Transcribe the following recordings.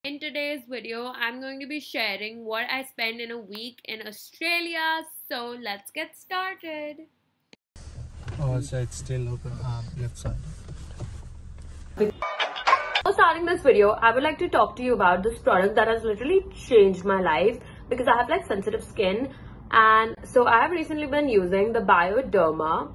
In today's video, I'm going to be sharing what I spend in a week in Australia. So let's get started. Oh, so it's still open left side. Before starting this video, I would like to talk to you about this product that has literally changed my life because I have like sensitive skin, and so I have recently been using the Bioderma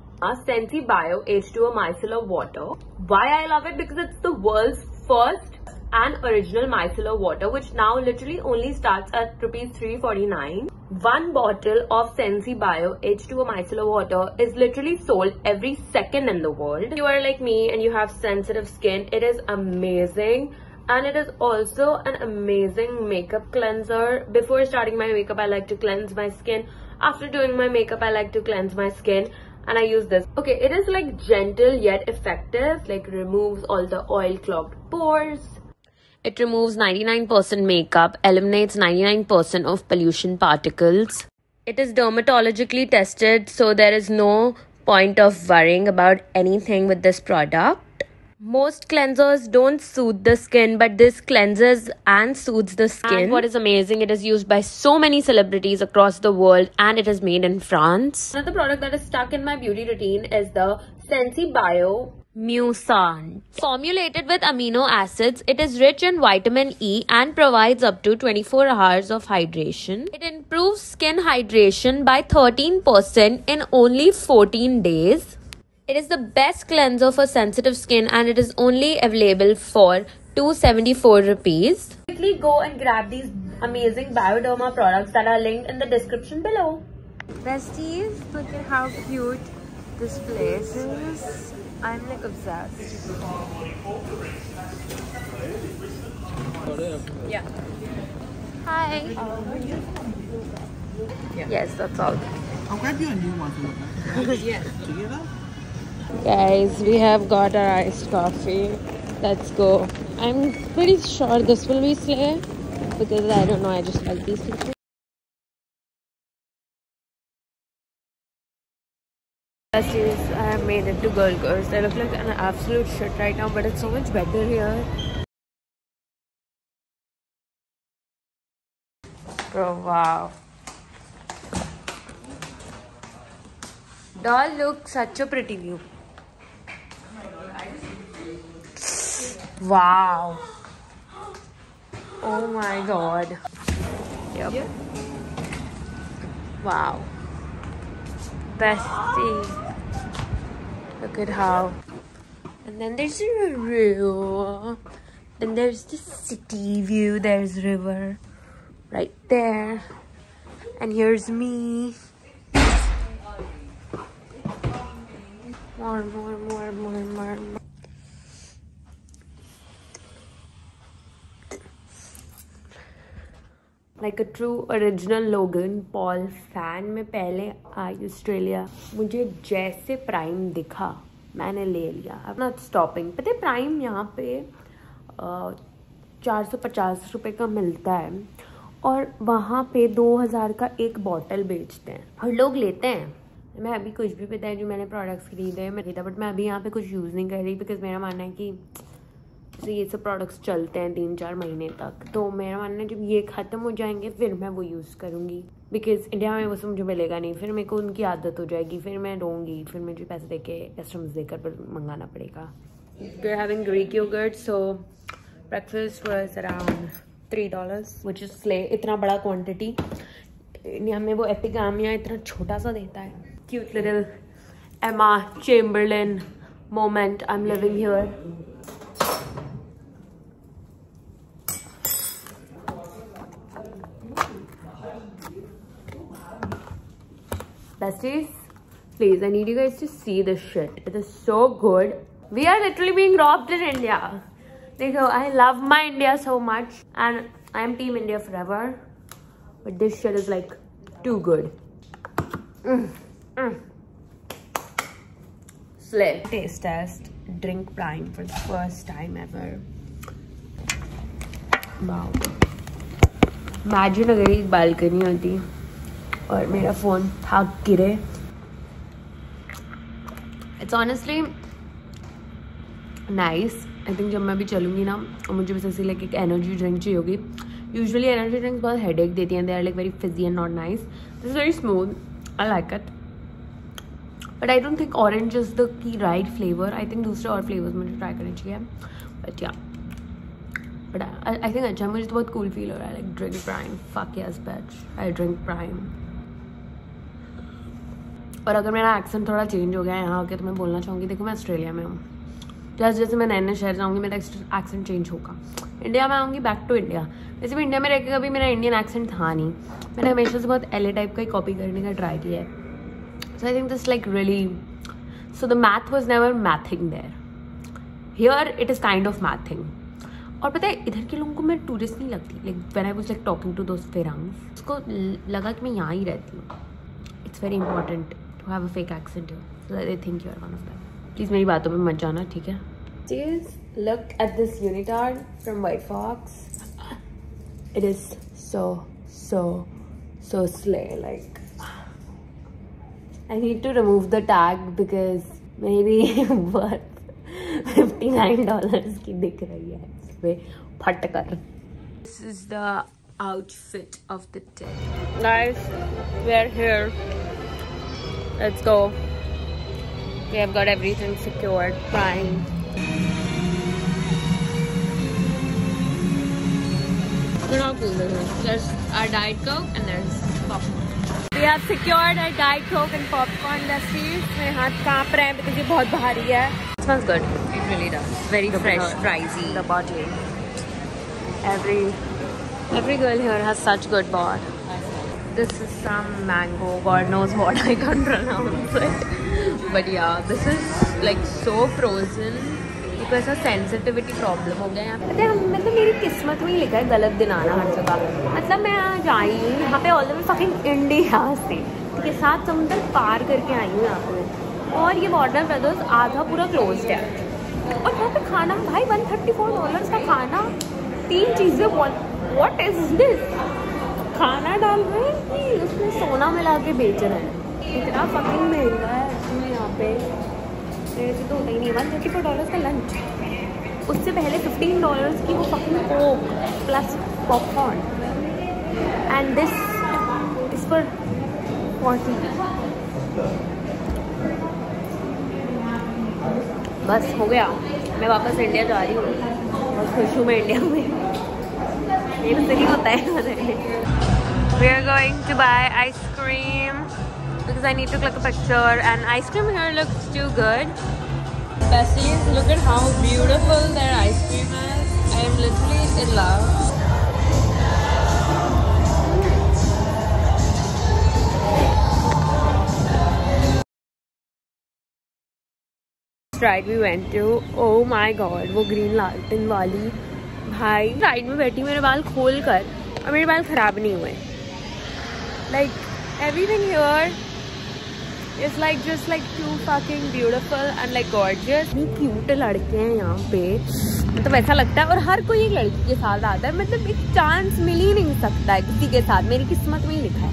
Sensibio H2O micellar water. Why I love it? Because it's the world's first and original micellar water, which now literally only starts at rupees 349. One bottle of Sensibio H2O micellar water is literally sold every second in the world. If you are like me and you have sensitive skin, it is amazing. And it is also an amazing makeup cleanser. Before starting my makeup, I like to cleanse my skin. After doing my makeup, I like to cleanse my skin. And I use this. Okay, it is like gentle yet effective. Like removes all the oil clogged pores. It removes 99% makeup, eliminates 99% of pollution particles. It is dermatologically tested, so there is no point of worrying about anything with this product. Most cleansers don't soothe the skin, but this cleanses and soothes the skin. And what is amazing, it is used by so many celebrities across the world, and it is made in France. Another product that is stuck in my beauty routine is the Sensibio Moussant. Formulated with amino acids, it is rich in vitamin E and provides up to 24 hours of hydration. It improves skin hydration by 13% in only 14 days. It is the best cleanser for sensitive skin and it is only available for 274 rupees. Quickly go and grab these amazing Bioderma products that are linked in the description below. Besties, look at how cute this place is. I'm like obsessed. Yeah. Hi. Yes, that's all. I'll grab you a new one to look at. Yeah. Together? Guys, we have got our iced coffee. Let's go. I'm pretty sure this will be slay because I don't know, I just like these things. Besties, I have made it to Girl Girls. I look like an absolute shit right now, but it's so much better here. Bro, wow. Doll, look, such a pretty view. Wow. Oh my god. Yep. Wow. Bestie. Look at how. And then there's a river. Then there's the city view. There's river right there. And here's me. More. Like a true original Logan Paul fan, मैं पहले आई Australia, मुझे जैसे prime दिखा मैंने ले लिया. अब not stopping. पता है प्राइम यहाँ पे 450 रुपये का मिलता है और वहाँ पे 2000 का एक बॉटल बेचते हैं और लोग लेते हैं. मैं अभी कुछ भी पता है जो मैंने प्रोडक्ट्स खरीदे मैं खरीदा, बट मैं अभी यहाँ पे कुछ यूज़ नहीं कर रही बिकॉज मेरा मानना है कि ये सब प्रोडक्ट्स चलते हैं 3-4 महीने तक. तो मेरा मानना है जब ये ख़त्म हो जाएंगे फिर मैं वो यूज़ करूँगी बिकॉज इंडिया में वो सब मुझे मिलेगा नहीं. फिर मेरे को उनकी आदत हो जाएगी, फिर मैं रोऊंगी, फिर मुझे पैसे दे के कस्टम्स देकर मंगाना पड़ेगा. We are having Greek yogurt, so breakfast was around $3 which is slay. इतना बड़ा क्वान्टिटी इंडिया में वो एपिगामिया इतना छोटा सा देता है. क्यूट लिटिल एमा Chamberlin moment I am living here. Besties, please, I need you guys to see this shit. It is so good. We are literally being robbed in India. Dekho, I love my India so much and I am team India forever. But this shit is like too good. Slay. Taste test. Drink prime for the first time ever. Wow. Imagine अगर एक balcony होती और मेरा phone भाग गिरे. It's honestly nice I think जब मैं भी चलूँगी ना और मुझे बस ऐसे लाइक एक एनर्जी ड्रिंक चाहिए होगी. यूजुअली एनर्जी ड्रिंक्स बहुत हेडेक देती हैं. They are like very fizzy and not nice. This is very smooth. I like it. But I don't think orange is the key right flavour. आई थिंक दूसरे और flavours मुझे ट्राई करने चाहिए. बट या बट आई थिंक अच्छा, मुझे तो बहुत कूल फील हो रहा है. Like drink Prime. Fuck yes bitch, I drink Prime. और अगर मेरा एक्सेंट थोड़ा चेंज हो गया है यहाँ आके तो मैं बोलना चाहूँगी, देखो मैं ऑस्ट्रेलिया में हूँ. जैसे जैसे मैं नए नए शहर जाऊँगी मेरा एक्सेंट चेंज होगा. इंडिया में आऊँगी बैक टू इंडिया. वैसे भी इंडिया में रह के कभी मेरा इंडियन एक्सेंट था नहीं. मैंने हमेशा से बहुत LA टाइप का ही कॉपी करने का ट्राई किया है. So I think this like really, so the math was never mathing there. Here it is kind of mathing. और पता है इधर के लोगों को मैं टूरिस्ट नहीं लगती. Like when I was like talking to those farangs, उसको लगा कि मैं यहाँ ही रहती हूँ. It's very important to have a fake accent here so that they think you are one of them. Please मेरी बातों में मत जाना, ठीक है? Look at this unitard from White Fox. It is so slay. Like, I need to remove the tag because maybe worth $59 की दिख रही है इसमें फट कर. This is the outfit of the day. Guys, we are here. Let's go. We have got everything secured. Fine. Look how cool this is. There's our Diet Coke and there's popcorn. We have secured our Diet Coke and popcorn lassis. मेरे हाथ कांप रहे हैं because ये बहुत भारी है. It smells good. It really does. Very fresh, frizy. The body. Every girl here has such good bod. This is some mango. God knows what. I can't pronounce it. But yeah, this is like so frozen. तो ऐसा sensitivity problem हो गया यहाँ पे. मतलब मेरी किस्मत में ही लिखा है गलत दिन आना हर जगह. मतलब मैं आज आई हूँ यहाँ पे all the way fucking India से, ठीक है, 7 समुंदर पार करके आई हूँ यहाँ पे. और ये वार्नर ब्रदर्स आधा पूरा क्लोज्ड है. और यहाँ पे खाना भाई $134 का खाना, 3 चीज़ें. What is this? खाना डाल रहे हैं कि उसमें सोना मिला के बेच रहे हैं. इतना फकिंग महंगा है एक्चुअली यहाँ पे. मेरे तो होता ही नहीं. $134 का लंच. उससे पहले $15 की वो fucking Coke plus popcorn. And this is for 40. बस हो गया. मैं वापस इंडिया जा रही हूँ. बहुत खुश हूँ मैं इंडिया में. ये तो नहीं होता है. We are going to buy ice cream because I need to click a picture, and ice cream here looks too good. Besties, look at how beautiful their ice cream is. I am literally in love. Right, we went to, oh my god, वो green लालटेन वाली. भाई ride में बैठी मेरे बाल खोल कर और मेरे बाल खराब नहीं हुए. Like everything here is like just like too fucking beautiful and like gorgeous. इतनी क्यूट लड़के हैं यहाँ पे. मतलब ऐसा लगता है. और हर कोई एक लड़की के साथ आता है. मतलब एक चांस मिल ही नहीं सकता है किसी के साथ. मेरी किस्मत में ही लिखा है.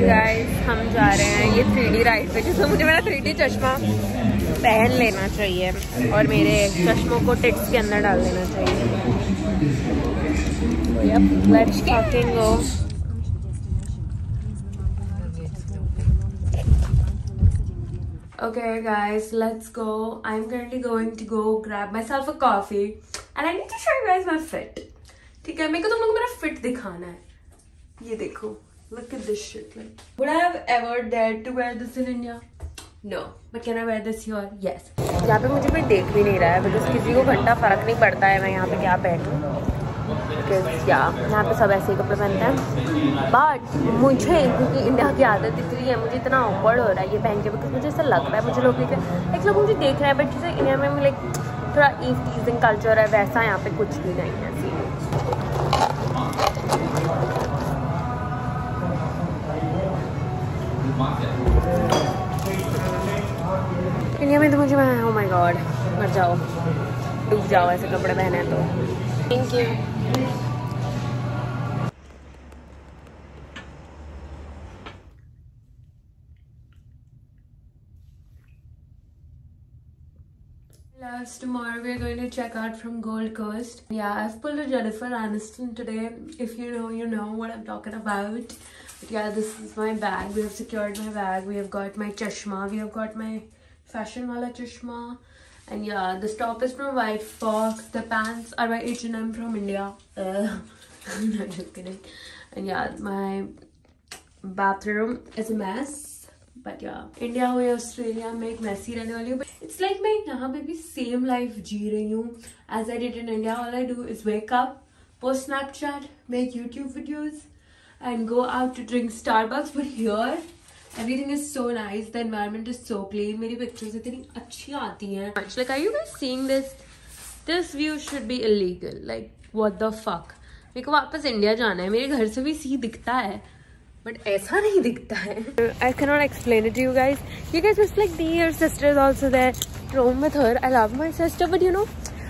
गाइस हम जा रहे हैं ये 3D राइड पे, जिसमें मुझे मेरा 3D चश्मा पहन लेना चाहिए और मेरे चश्मों को टिट्स के अंदर डाल देना चाहिए. Let's fucking go. Okay guys, let's go. I'm currently going to go grab myself a coffee and I need to show you guys my fit. ठीक है, मेरे को तुम लोगों को मेरा fit दिखाना है. ये देखो, look at this shit. Like, would I have ever dared to wear this in India? No. But can I wear this here? Yes. यहाँ पे मुझे कोई देख भी नहीं रहा है because किसी को घंटा फर्क नहीं पड़ता है मैं यहाँ पे क्या पहनूँ. यहाँ पे सब ऐसे ही कपड़े पहनते हैं. बट मुझे क्योंकि इंडिया की आदत इतनी है, मुझे इतना ऑकवर्ड हो रहा है ये पहन के बिकॉज मुझे ऐसा लग रहा है मुझे लोग एक लोग मुझे देख रहे हैं. बट जैसे इंडिया में लाइक थोड़ा ईव टीजिंग कल्चर है, वैसा यहाँ पे कुछ भी नहीं है. इंडिया में तो मुझे oh my god, मर जाओ, डूब जाओ ऐसे कपड़े पहने तो. Thank you. Loves, tomorrow we're going to check out from Gold Coast. Yeah, I've pulled a Jennifer Aniston today. If you know, you know what I'm talking about. But yeah, this is my bag. We have secured my bag. We have got my chashma. We have got my fashion wala chashma. And yeah, this top is from White Fox. The pants are by H&M from India. No, just kidding. And yeah, my bathroom is a mess. But yeah, India or Australia में एक messy रहने वाली हूँ. But it's like मैं यहाँ पे भी same life जी रही हूँ as I did in India. All I do is wake up, post Snapchat, make YouTube videos, and go out to drink Starbucks. But here, everything is so nice. The environment is so clean. मेरी pictures इतनी अच्छी आती हैं. Like, are you guys seeing this? This view should be illegal. Like, what the fuck? मेरे को वापस India जाना है. मेरे घर से भी सी दिखता है. But ऐसा नहीं दिखता है. I cannot explain it to you guys. You guys must like me. Your sister is also there. Roam with her. I love my sister, but you know,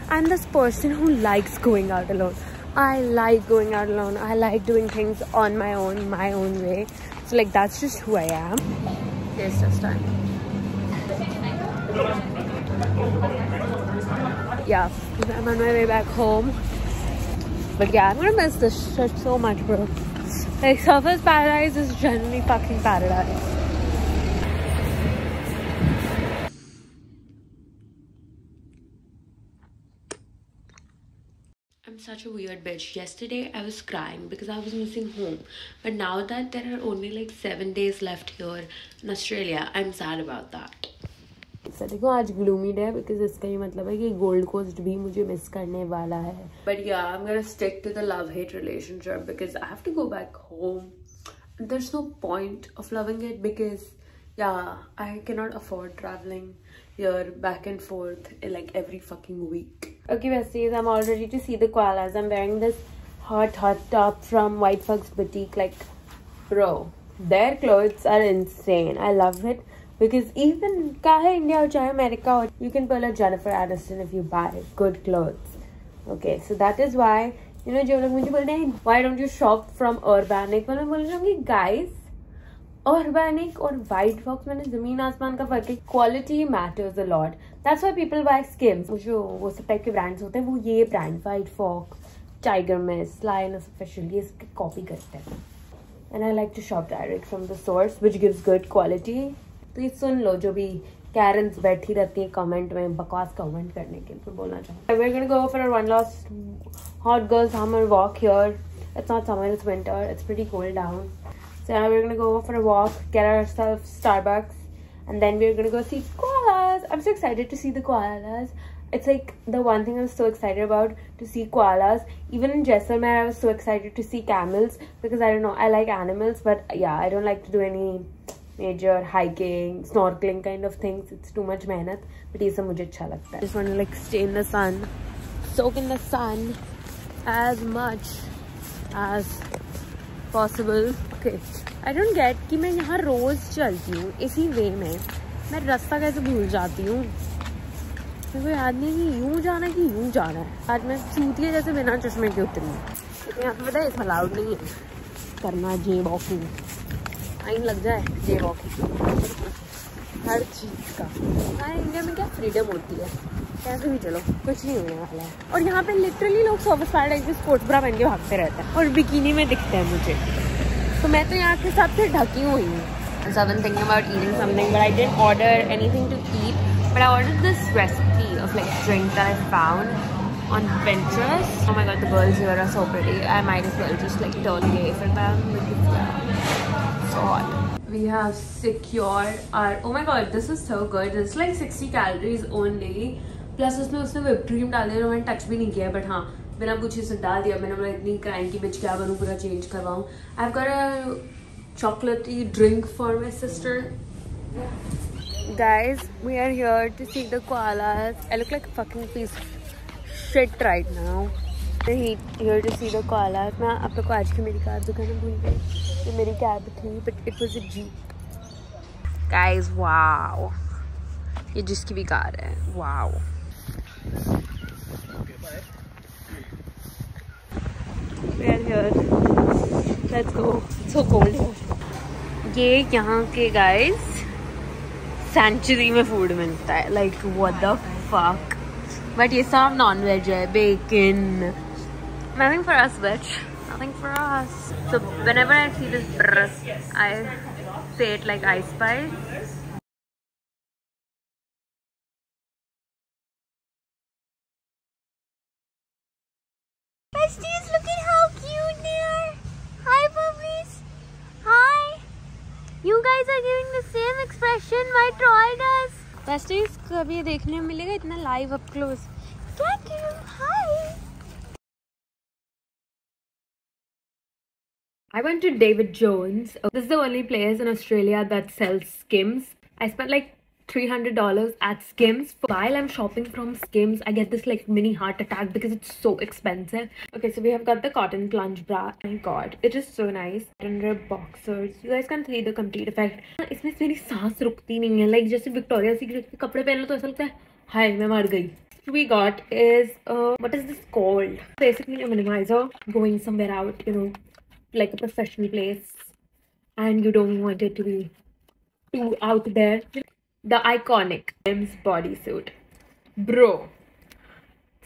I'm this person who likes going out alone. I like going out alone. I like doing things on my own way. So like that's just who I am. It's just time. Yeah, I'm on my way back home. But yeah, I'm gonna miss this shit so much, bro. Like, Surfer's Paradise is generally fucking paradise. I'm such a weird bitch. Yesterday, I was crying because I was missing home. But now that there are only like 7 days left here in Australia, I'm sad about that. So, देखो आज gloomy day because इसका ये मतलब है कि Gold Coast भी मुझे miss करने वाला है. But yeah, I'm gonna stick to the love-hate relationship because I have to go back home. There's no point of loving it because yeah, I cannot afford traveling here back and forth like every fucking week. Okay, besties, I'm all ready to see the koalas. I'm wearing this hot top from White Fox Boutique. Like, bro, their clothes are insane. I love it. Because even चाहे India or चाहे America or you can pull a Jennifer Aniston if you buy good clothes. Okay, so that is why, you know, जो लोग मुझे बोलते हैं why don't you shop from Urbanic? मैं बोल रही हूँ guys, Urbanic और White Fox में ज़मीन आसमान का फर्क है. Quality matters a lot. That's why people buy Skims. जो वो सब टाइप के brands होते हैं वो ये brand White Fox, Tiger Mist, Lioness Official ये इसके copy करते हैं. And I like to shop direct from the source which gives good quality. तो ये सुन लो जो भी Karens बैठी रहती है कमेंट में बकवास कमेंट करने के लिए बोलना चाहूँ. We're gonna go for a one last hot girl summer walk here. It's not summer, it's winter. It's pretty cold down. So now we're gonna go for a walk, get ourselves Starbucks, and then we're gonna go see koalas. I'm so excited to see the koalas. It's like the one thing I was so excited about, to see koalas. Even in Jaisalmer, I was so excited to see camels because I don't know, I like animals, but yeah, I don't like to do any major hiking, snorkeling kind of things. It's too much mehnat, but ये सब मुझे अच्छा लगता है. Just want to like stay in the sun, soak in the sun as much as possible. Okay, I don't get कि मैं यहाँ रोज चलती हूँ इसी वे में, मैं रास्ता कैसे भूल जाती हूँ. मेरे को याद नहीं कि यूँ जाना है कि यूँ जाना है. आज मैं चूतिया जैसे बिना चश्मे के उतरी हूँ. यहाँ पे पता है इसमें अलाउड नहीं है करना जे वॉकिंग. फाइन लग जाए जे वॉकिंग हर चीज़ का. हमारे इंडिया में क्या फ्रीडम होती है, कैसे भी चलो कुछ नहीं होने वाला है. और यहाँ पे लिटरली लोग सर्विस पैराडाइज में स्पोर्ट्स ब्रा पहन के भागते रहते हैं और बिकिनी में दिखते हैं मुझे. तो मैं तो यहाँ के हिसाब से ढकी हुई हूँ. So I've been thinking about eating something, but I didn't order anything to eat. But I ordered this recipe of like drink that I found on Pinterest. Oh my god, the girls here are so pretty. I might as well just like turn gay for them because yeah, so hot. We have secured our, oh my god, this is so good. This is like 60 calories only. Plus उसने whipped cream डाल दिया, मैंने touch भी नहीं किया, but हाँ बिना पूछे से डाल दिया. मैंने बोला इतनी क्राइम की बिच क्या बनूँ, पूरा change करवाऊँ. I've got a chocolatey drink for my sister. Guys, we are here to see the koalas. I look like a fucking piece of shit right now. We're here to see the koalas. मैं आप लोग को आज की मेरी car दिखाना भूल गई. ये मेरी कैब थी, but it was a jeep. Guys, wow. ये जिसकी भी कार है, wow. We are here. Let's go. It's so cold here. ये यहाँ के guys सैंचुरी में फूड मिलता है. Like what the fuck. But ये सब non-veg है, bacon. Nothing for us, bitch. Nothing for us. So whenever I see this brr, I say it like Ice Spice. Besties, look at how cute they are. Hi, puppies. Hi. You guys are giving the same expression my troll does. Besties, कभी देखने में मिलेगा इतना live up close. क्या cute. Hi. I went to David Jones. This is the only place in Australia that sells Skims. I spent like $300 at Skims. While I'm shopping from Skims, I get this like mini heart attack because it's so expensive. Okay, so we have got the cotton plunge bra. Oh my god, it is so nice. Under boxers, you guys can see the complete effect. इसमें मेरी सांस रुकती नहीं है. Like जैसे Victoria's Secret के कपड़े पहन लो तो ऐसा लगता है हाय मैं मर गई. We got is what is this called? Basically a minimizer. Going somewhere out, you know, like a professional place, and you don't want it to be too out there. The iconic Skims bodysuit. Bro,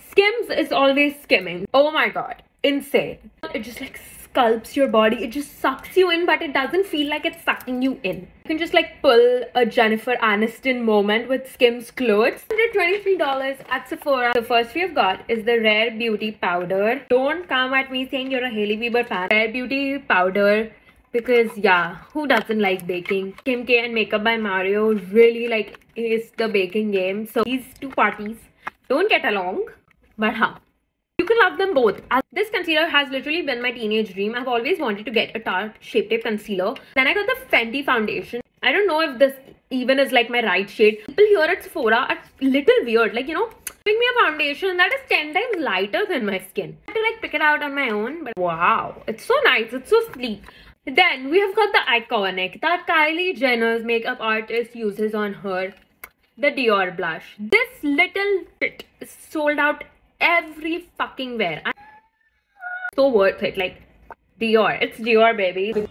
Skims is always skimming. Oh my god, insane. It just like sculpts your body. It just sucks you in, but it doesn't feel like it's sucking you in. You can just like pull a Jennifer Aniston moment with Skims clothes. $123 at Sephora. The first we have got is the Rare Beauty Powder. Don't come at me saying you're a Hailey Bieber fan. Rare Beauty Powder. Because yeah, who doesn't like baking? Kim K and Makeup by Mario really like is the baking game. So these two parties don't get along, but huh, you can love them both. This concealer has literally been my teenage dream. I've always wanted to get a Tarte Shape Tape concealer. Then I got the Fenty foundation. I don't know if this even is like my right shade. People here at Sephora are little weird. Like, you know, giving me a foundation that is 10 times lighter than my skin. I had to like pick it out on my own. But wow, it's so nice. It's so sleek. Then we have got the iconic that Kylie Jenner's makeup artist uses on her, the Dior blush. This little bit is sold out every fucking where. So worth it. Like Dior, it's Dior, baby.